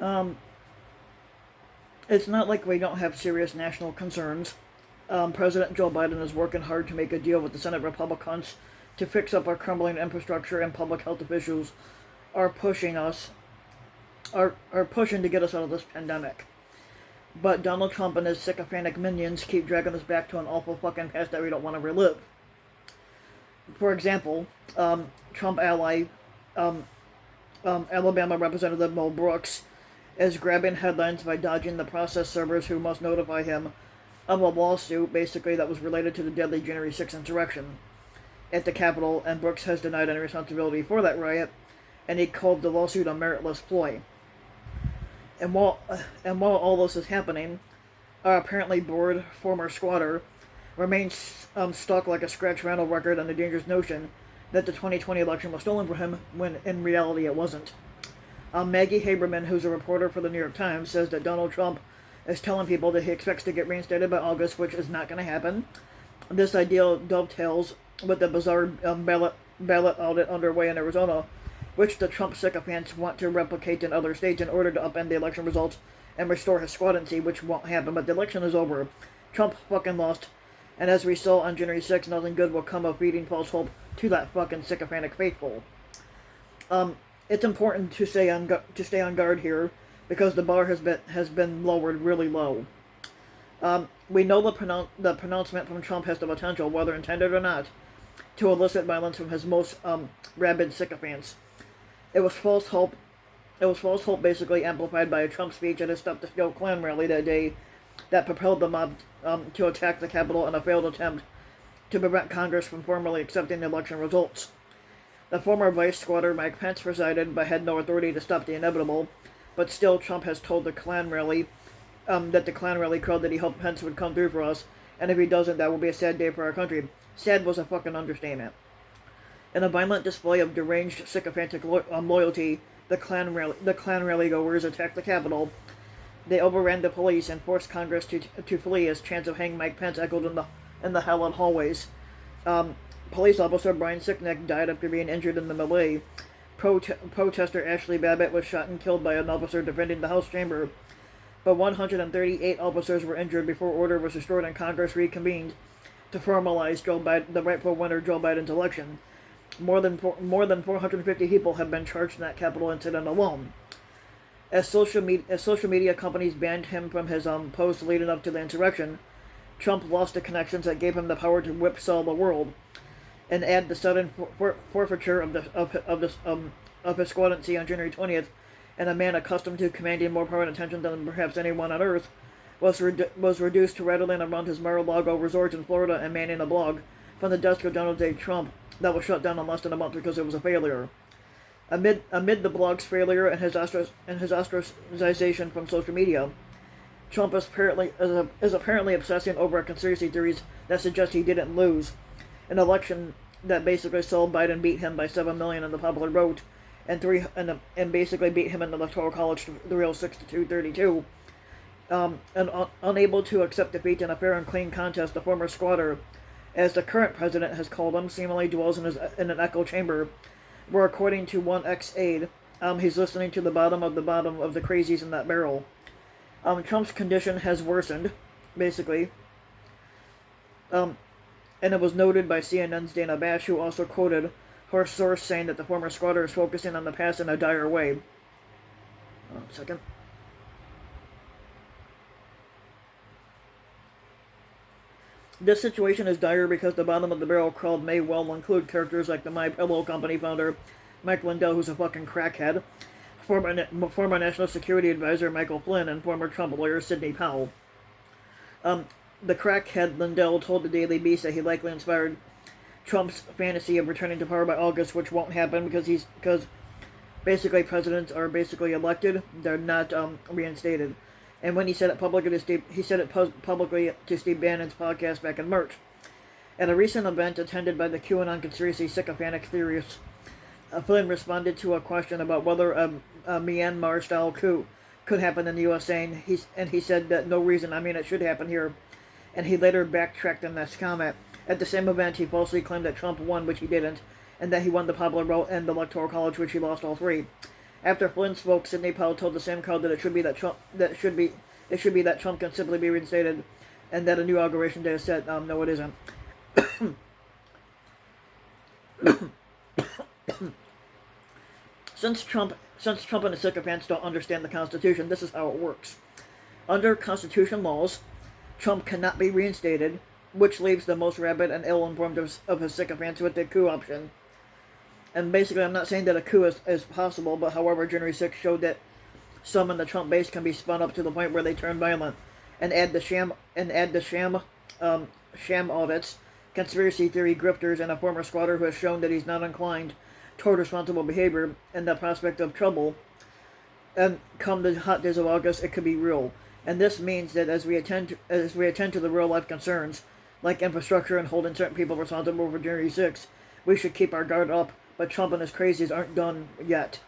Um, it's not like we don't have serious national concerns. President Joe Biden is working hard to make a deal with the Senate Republicans to fix up our crumbling infrastructure, and public health officials are pushing us are pushing to get us out of this pandemic. But Donald Trump and his sycophantic minions keep dragging us back to an awful fucking past that we don't want to relive. For example, Trump ally, um, Alabama Representative Mo Brooks, is grabbing headlines by dodging the process servers who must notify him of a lawsuit, basically, that was related to the deadly January 6th insurrection at the Capitol, and Brooks has denied any responsibility for that riot, and he called the lawsuit a meritless ploy. And while all this is happening, our apparently bored former squatter remains stuck like a scratch rental record on the dangerous notion that the 2020 election was stolen from him, when in reality it wasn't. Maggie Haberman, who's a reporter for the New York Times, says that Donald Trump is telling people that he expects to get reinstated by August, which is not going to happen. This idea dovetails with the bizarre ballot audit underway in Arizona, which the Trump sycophants want to replicate in other states in order to upend the election results and restore his squadancy, which won't happen. But the election is over. Trump fucking lost. And as we saw on January 6th, nothing good will come of feeding false hope to that fucking sycophantic faithful. It's important to stay on guard here, because the bar has been lowered really low. We know the pronouncement from Trump has the potential, whether intended or not, to elicit violence from his most rabid sycophants. It was false hope, basically amplified by a Trump speech at his Stop the Steal Klan rally that day that propelled the mob to attack the Capitol in a failed attempt to prevent Congress from formally accepting the election results. The former vice squatter Mike Pence presided, but had no authority to stop the inevitable. But still, Trump has told the Klan rally that the Klan rally crowd that he hoped Pence would come through for us, and if he doesn't, that will be a sad day for our country. Sad was a fucking understatement. In a violent display of deranged sycophantic loyalty, the Klan rally-goers attacked the Capitol. They overran the police and forced Congress to flee as chants of "Hang Mike Pence" echoed in the hallowed hallways. Police officer Brian Sicknick died after being injured in the melee. Protester Ashley Babbitt was shot and killed by an officer defending the House chamber. But 138 officers were injured before order was restored and Congress reconvened to formalize the rightful winner Joe Biden's election. More than 450 people have been charged in that Capitol incident alone. As social media companies banned him from his posts leading up to the insurrection, Trump lost the connections that gave him the power to whipsaw the world, and add the sudden forfeiture of his squadancy on January 20th, and a man accustomed to commanding more power and attention than perhaps anyone on earth was reduced to rattling around his Mar-a-Lago resort in Florida and manning a blog from the desk of Donald J. Trump that was shut down in less than a month because it was a failure. Amid the blog's failure and his ostracization from social media, Trump is apparently obsessing over conspiracy theories that suggest he didn't lose an election that basically saw Biden beat him by 7 million in the popular vote, and basically beat him in the Electoral College 306 to 232. Unable to accept defeat in a fair and clean contest, the former squatter, as the current president has called him, seemingly dwells in an echo chamber, where, according to one ex-aide, he's listening to the bottom of the crazies in that barrel. Trump's condition has worsened, basically. And it was noted by CNN's Dana Bash, who also quoted her source saying that the former squatter is focusing on the past in a dire way. Hold on a second. This situation is dire because the bottom of the barrel crowd may well include characters like the My Pillow Company founder Mike Lindell, who's a fucking crackhead, former National Security Advisor Michael Flynn, and former Trump lawyer Sidney Powell. The crackhead Lindell told the Daily Beast that he likely inspired Trump's fantasy of returning to power by August, which won't happen because basically presidents are basically elected; they're not reinstated. And when he said it publicly to Steve Bannon's podcast back in March. At a recent event attended by the QAnon conspiracy sycophantic theorists, Flynn responded to a question about whether a Myanmar-style coup could happen in the U.S., saying he said that no reason, it should happen here. And he later backtracked on this comment. At the same event, he falsely claimed that Trump won, which he didn't, and that he won the popular vote and the Electoral College, which he lost all three. After Flynn spoke, Sidney Powell told the same crowd that it should be that Trump can simply be reinstated, and that a new inauguration day is set. No, it isn't. Since Trump and the sycophants don't understand the Constitution, this is how it works. Under Constitution laws, Trump cannot be reinstated, which leaves the most rabid and ill-informed of his sycophants with the coup option. And basically, I'm not saying that a coup is possible, but however, January 6th showed that some in the Trump base can be spun up to the point where they turn violent, and add the sham audits, conspiracy theory grifters, and a former squatter who has shown that he's not inclined toward responsible behavior, and the prospect of trouble. And come the hot days of August, it could be real. And this means that as we attend to the real life concerns, like infrastructure and holding certain people responsible for January 6th, we should keep our guard up. But Trump and his crazies aren't done yet.